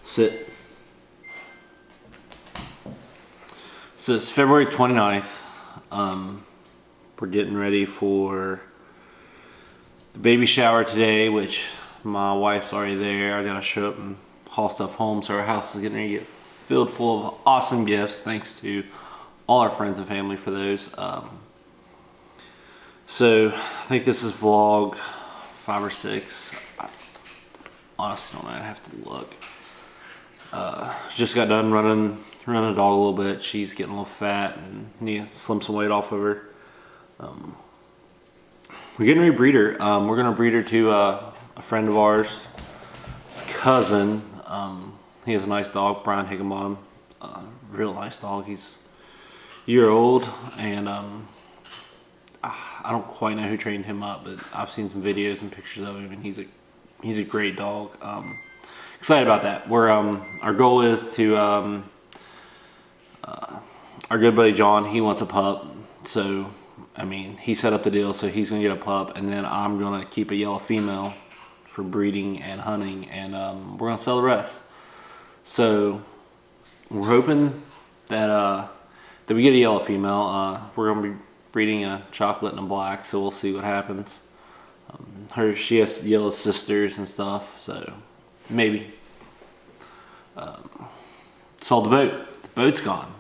Sit. So it's February 29th. We're getting ready for the baby shower today, which my wife's already there. I gotta show up and haul stuff home, so our house is getting ready to get filled full of awesome gifts. Thanks to all our friends and family for those. So I think this is vlog 5 or 6. I honestly don't know. I'd have to look. Just got done running the dog a little bit. She's getting a little fat and need to slim some weight off of her. We're getting ready to breed her. We're gonna breed her to a friend of ours, his cousin. He has a nice dog, Brian Higginbottom. Real nice dog. He's a year old, and I don't quite know who trained him up, but I've seen some videos and pictures of him, and he's a great dog. Excited about that. We're our goal is to our good buddy John. He wants a pup, so I mean he set up the deal, so he's gonna get a pup, and then I'm gonna keep a yellow female for breeding and hunting, and we're gonna sell the rest. So we're hoping that that we get a yellow female. We're gonna be breeding a chocolate and a black, so we'll see what happens. She has yellow sisters and stuff, so maybe. Sold the boat. The boat's gone.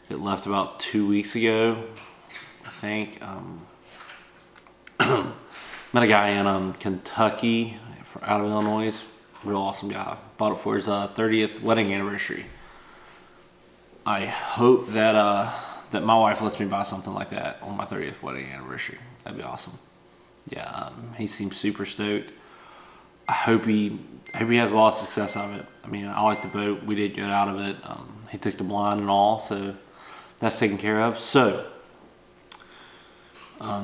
It left about 2 weeks ago, I think. Met a guy in Kentucky, out of Illinois. Real awesome guy. Bought it for his 30th wedding anniversary. I hope that that my wife lets me buy something like that on my 30th wedding anniversary. That'd be awesome. Yeah, he seems super stoked. I hope he has a lot of success out of it. I mean, I like the boat. We did good out of it. He took the blind and all, so that's taken care of. So I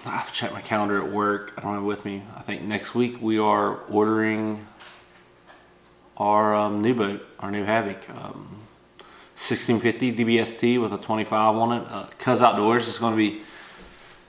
have to check my calendar at work. I don't have it with me. I think next week we are ordering our new boat, our new Havoc. 1650 DBST with a 25 on it. Cuz Outdoors is going to be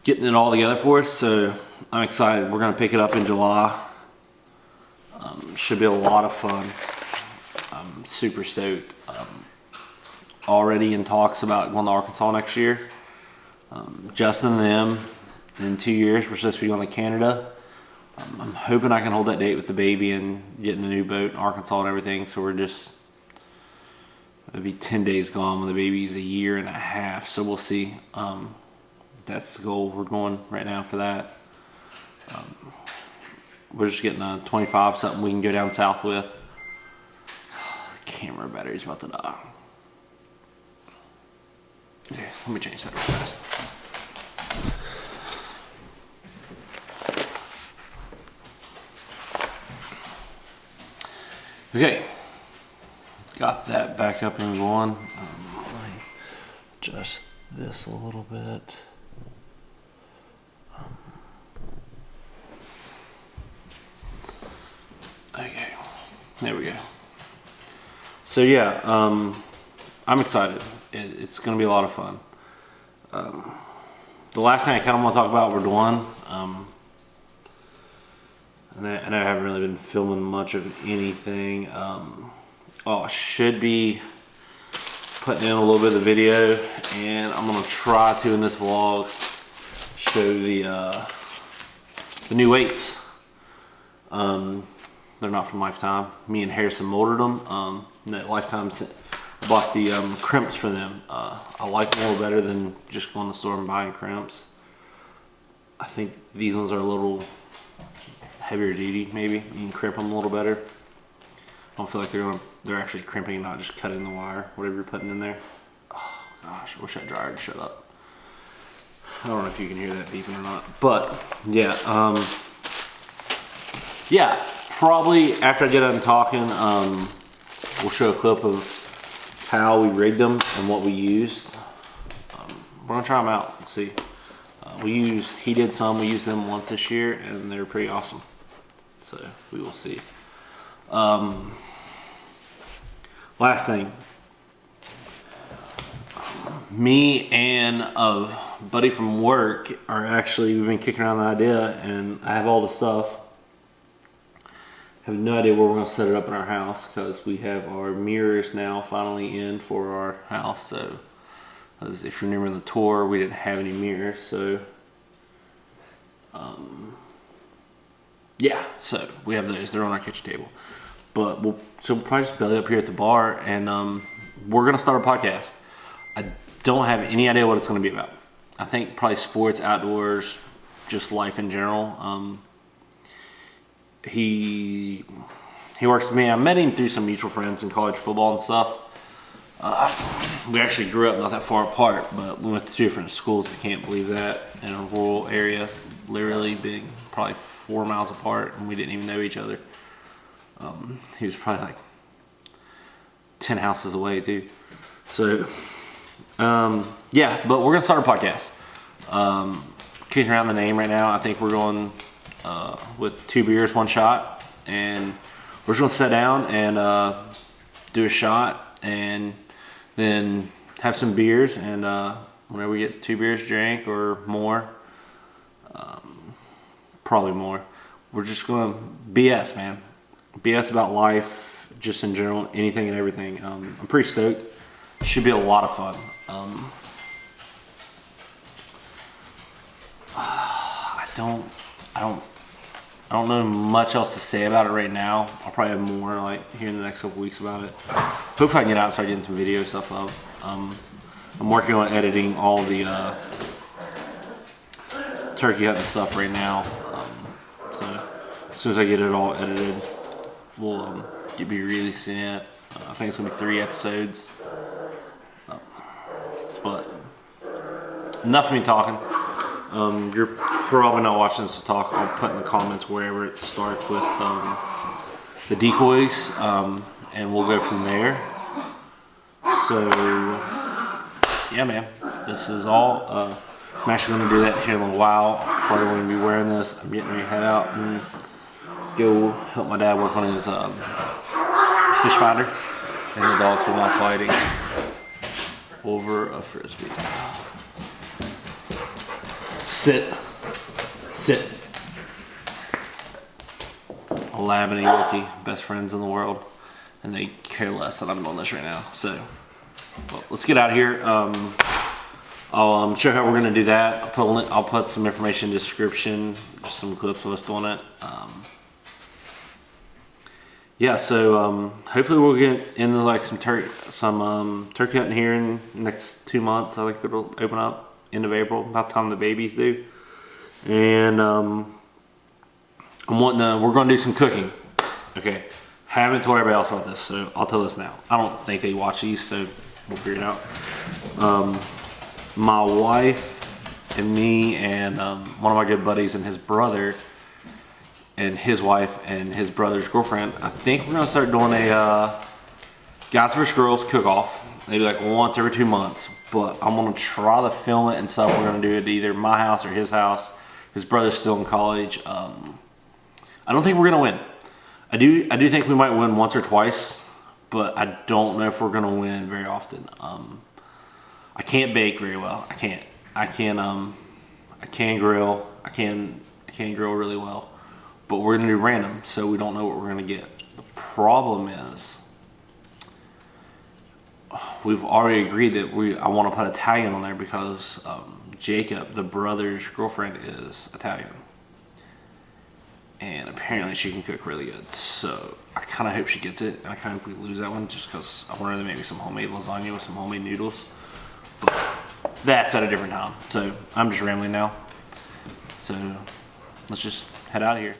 getting it all together for us, so I'm excited. We're going to pick it up in July. Should be a lot of fun. I'm super stoked. Already in talks about going to Arkansas next year. Justin and them, in 2 years, we're supposed to be going to Canada. I'm hoping I can hold that date with the baby and getting a new boat in Arkansas and everything, so we're just, it'll be 10 days gone when the baby's a year and a half, so we'll see. That's the goal. We're going right now for that. We're just getting a 25, something we can go down south with. The camera battery's about to die. Okay, let me change that real fast. Okay, got that back up and going. Let me adjust this a little bit. Okay, there we go. So yeah, I'm excited. It's going to be a lot of fun. The last thing I kind of want to talk about, we're doing. And I haven't really been filming much of anything. I should be putting in a little bit of the video, and I'm going to try to, in this vlog, show the new weights. They're not from Lifetime. Me and Harrison molded them. Lifetime bought the crimps for them. I like them a little better than just going to the store and buying crimps. I think these ones are a little heavier duty, maybe. You can crimp them a little better. I don't feel like they're actually crimping, not just cutting the wire, whatever you're putting in there. Oh gosh, I wish that dryer would shut up. I don't know if you can hear that beeping or not, but yeah, yeah. Probably after I get done talking, we'll show a clip of how we rigged them and what we used. We're gonna try them out and see. He did some, we used them once this year, and they're pretty awesome. So we will see. Last thing. Me and a buddy from work we've been kicking around the idea, and I have all the stuff. have no idea where we're going to set it up in our house because we have our mirrors now finally in for our house. So, as if you remember the tour, we didn't have any mirrors. So, yeah, so we have those. They're on our kitchen table. But we'll probably just belly up here at the bar, and we're going to start a podcast. I don't have any idea what it's going to be about. I think probably sports, outdoors, just life in general. He works with me. I met him through some mutual friends in college football and stuff. We actually grew up not that far apart, but we went to 2 different schools. I can't believe that, in a rural area, literally being probably 4 miles apart, and we didn't even know each other. He was probably like 10 houses away too. So, yeah, but we're gonna start a podcast. Kicking around the name right now. I think we're going with 2 beers, 1 shot, and we're just gonna sit down and do a shot, and then have some beers, and whenever we get 2 beers drank or more, probably more, we're just gonna BS, man. BS about life, just in general, anything and everything. I'm pretty stoked. Should be a lot of fun. I don't know much else to say about it right now. I'll probably have more like here in the next couple weeks about it. Hopefully I can get out and start getting some video stuff up. I'm working on editing all the turkey hunting stuff right now. So as soon as I get it all edited, we'll be releasing it. I think it's gonna be 3 episodes. But enough of me talking. You're probably not watching this to talk. I'll put in the comments wherever it starts with the decoys, and we'll go from there. So yeah, man, this is all. I'm actually going to do that here in a little while. I'm probably going to be wearing this. I'm getting ready to head out and go help my dad work on his fish finder, and the dogs are now fighting over a frisbee. Sit. A lab and a Yorkie, best friends in the world, and they care less that I'm doing this right now. So, well, let's get out of here. I'll show how we're gonna do that. I'll put some information in the description, just some clips of us doing it. Yeah, so hopefully we'll get into like some turkey hunting here in the next 2 months. I think it'll open up end of April, about the time the babies do. And we're gonna do some cooking. Okay, haven't told everybody else about this, so I'll tell this now. I don't think they watch these, so we'll figure it out. My wife and me and one of my good buddies and his brother and his wife and his brother's girlfriend, I think we're gonna start doing a Guys vs. Girls cook-off, maybe like once every 2 months. But I'm gonna try to film it and stuff. We're gonna do it at either my house or his house. His brother's still in college. I don't think we're gonna win. I do think we might win once or twice, but I don't know if we're gonna win very often. I can't bake very well. I can grill. I can grill really well, but we're gonna do random, so we don't know what we're gonna get. The problem is, we've already agreed that I want to put Italian on there because Jacob, the brother's girlfriend, is Italian, and apparently she can cook really good. So I kind of hope she gets it, and I kind of hope we lose that one just because I want her to make me some homemade lasagna with some homemade noodles. But that's at a different time. So I'm just rambling now. So let's just head out of here.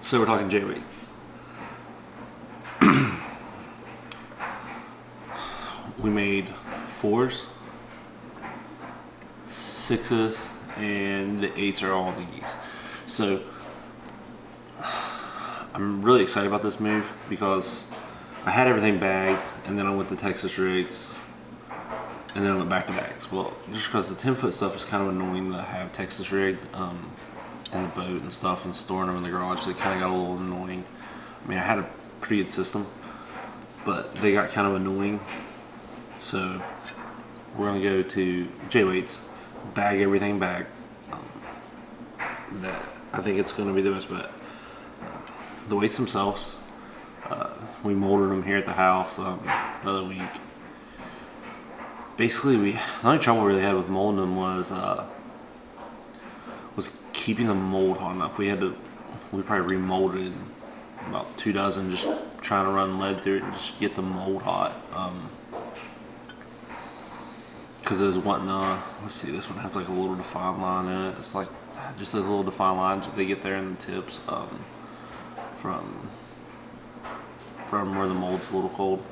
So we're talking J weights. We made 4s, 6s, and the 8s are all these. So I'm really excited about this move because I had everything bagged, and then I went to Texas rigs, and then I went back to bags. Well, just because the 10-foot stuff is kind of annoying to have Texas rigged in the boat and stuff, and storing them in the garage, they kind of got a little annoying. I mean, I had a pretty good system, but they got kind of annoying. So we're gonna go to J weights, bag everything back. That I think it's gonna be the best bet. The weights themselves, we molded them here at the house the other week. Basically, the only trouble we really had with molding them was keeping the mold hot enough. We probably remolded about 2 dozen just trying to run lead through it and just get the mold hot. Because it was wanting let's see, this one has like a little defined line in it. It's like just those little defined lines that they get there in the tips from where the mold's a little cold.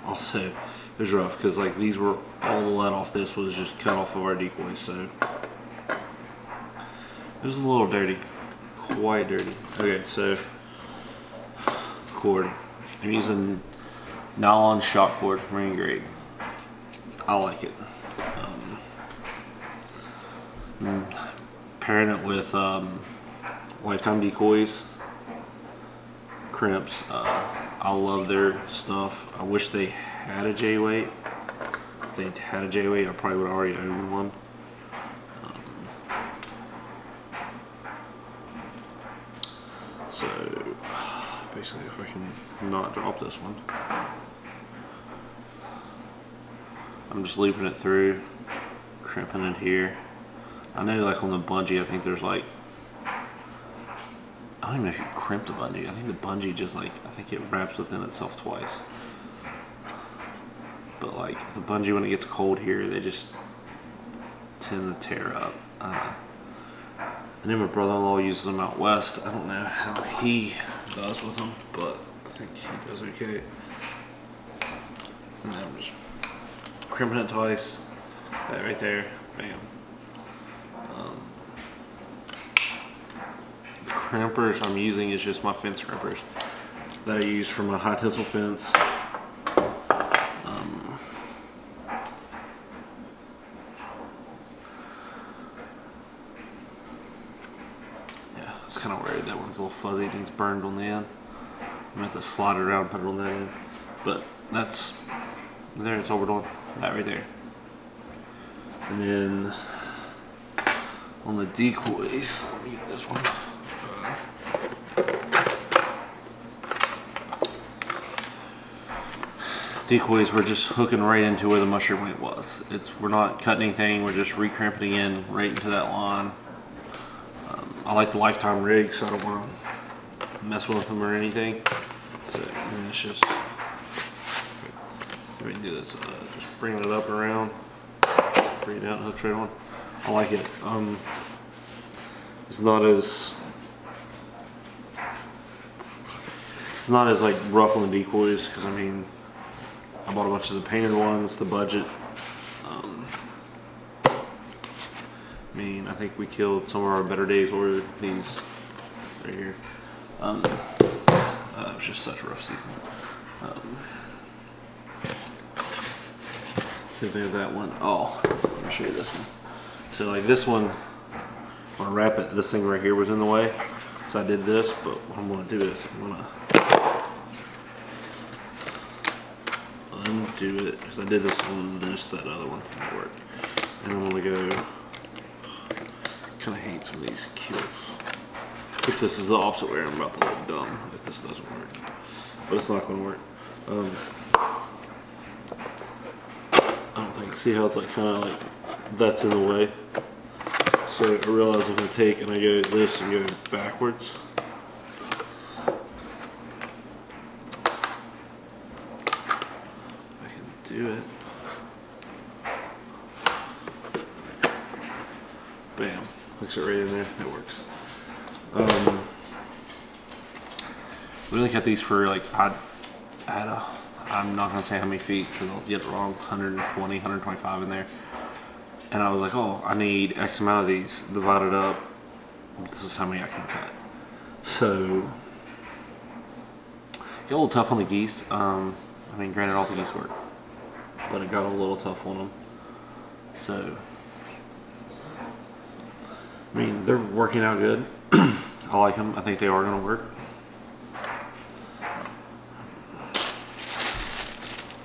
Also, it was rough because like these were all the lead off this was just cut off of our decoys, so it was a little dirty, quite dirty. Okay, so cord. I'm using nylon shock cord, marine grade. I like it. Pairing it with Lifetime decoys, crimps. I love their stuff. I wish they had a J weight. If they had a J weight, I probably would already own one. So basically, if I can not drop this one, I'm just looping it through, crimping it here. I know, like on the bungee, I think there's like, I don't even know if you crimp the bungee. I think the bungee just like, I think it wraps within itself twice. But like the bungee, when it gets cold here, they just tend to tear up. I know my brother-in-law uses them out west. I don't know how he does with them, but I think he does okay. And then I'm just crimping it twice. That right there, bam. The crimpers I'm using is just my fence crimpers that I use for my high tensile fence. Yeah, it's kind of worried that one's a little fuzzy and it's burned on the end. I'm gonna have to slide it around and put it on that end. But that's, there it's overdone. That right there. And then on the decoys, let me get this one. Decoys, we're just hooking right into where the mushroom weight was. We're not cutting anything, we're just re-crimping in right into that line. I like the Lifetime rigs, so I don't want to mess with them or anything. So, and it's just, we can do this, just bring it up around, bring it down, hook right on. I like it. It's not as like rough on the decoys, because I mean, I bought a bunch of the painted ones, the budget. I mean, I think we killed some of our better days with these right here. It was just such a rough season. Same thing with that one. Oh, let me show you this one. So like this one, when I wrap it, this thing right here was in the way. So I did this, but what I'm gonna do is I'm gonna undo it, because I did this one, just that other one didn't work. And I'm gonna go, kind of hate some of these kills. If this is the opposite way, I'm about to look dumb if this doesn't work. But it's not gonna work. I don't think, see how it's like kind of like, that's in the way. So I realize I'm gonna take and I go this and go backwards. I can do it. Bam, hooks it right in there, it works. Really cut these for like I'm not gonna say how many feet because I'll get it wrong. 120, 125 in there. And I was like, oh, I need X amount of these divided up. This is how many I can cut. So get a little tough on the geese. I mean, granted, all the geese work, but it got a little tough on them. So I mean, they're working out good. I like them. I think they are going to work.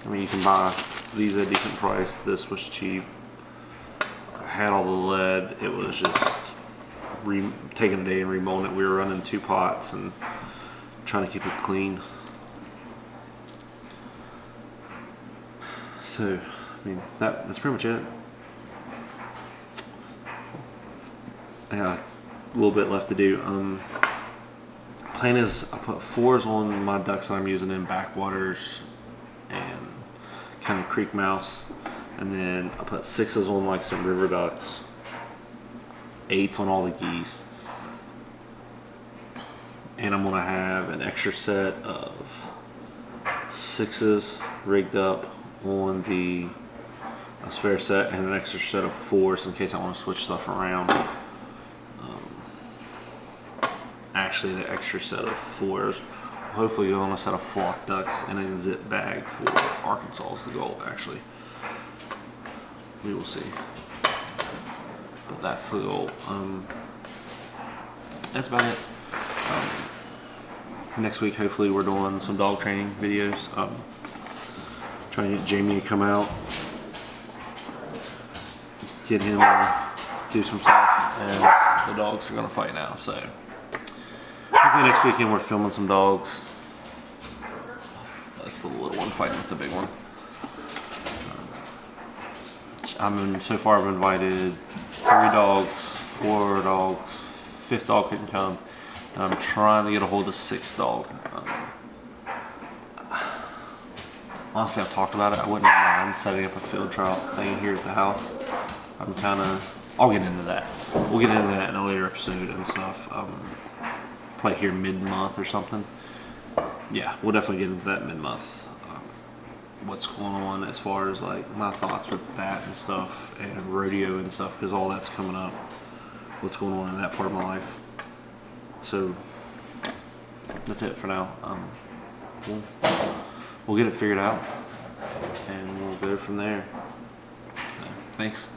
I mean, you can buy these at a decent price. This was cheap. I had all the lead. It was just taking a day and remolding it. We were running 2 pots and trying to keep it clean. So, I mean, that's pretty much it. I got a little bit left to do. Plan is I put 4s on my ducks that I'm using in backwaters and kind of creek mouths, and then I put 6s on like some river ducks, 8s on all the geese, and I'm gonna have an extra set of 6s rigged up on the spare set and an extra set of 4s in case I want to switch stuff around. Actually, the extra set of 4s hopefully go on a set of flock ducks and a zip bag for Arkansas is the goal. Actually, we will see, but that's the goal. That's about it. Next week hopefully we're doing some dog training videos. Trying to get Jamie to come out, get him do some stuff, and the dogs are gonna fight now. So hopefully next weekend we're filming some dogs. That's the little one fighting with the big one. So far I've invited 3 dogs, 4 dogs, 5th dog couldn't come. And I'm trying to get a hold of 6th dog. Honestly, I've talked about it. I wouldn't mind setting up a field trial thing here at the house. I'll get into that. We'll get into that in a later episode and stuff. Probably here mid-month or something. Yeah, we'll definitely get into that mid-month. What's going on as far as like my thoughts with that and stuff, and rodeo and stuff, because all that's coming up. What's going on in that part of my life. So that's it for now. We'll get it figured out and we'll go from there. So, thanks.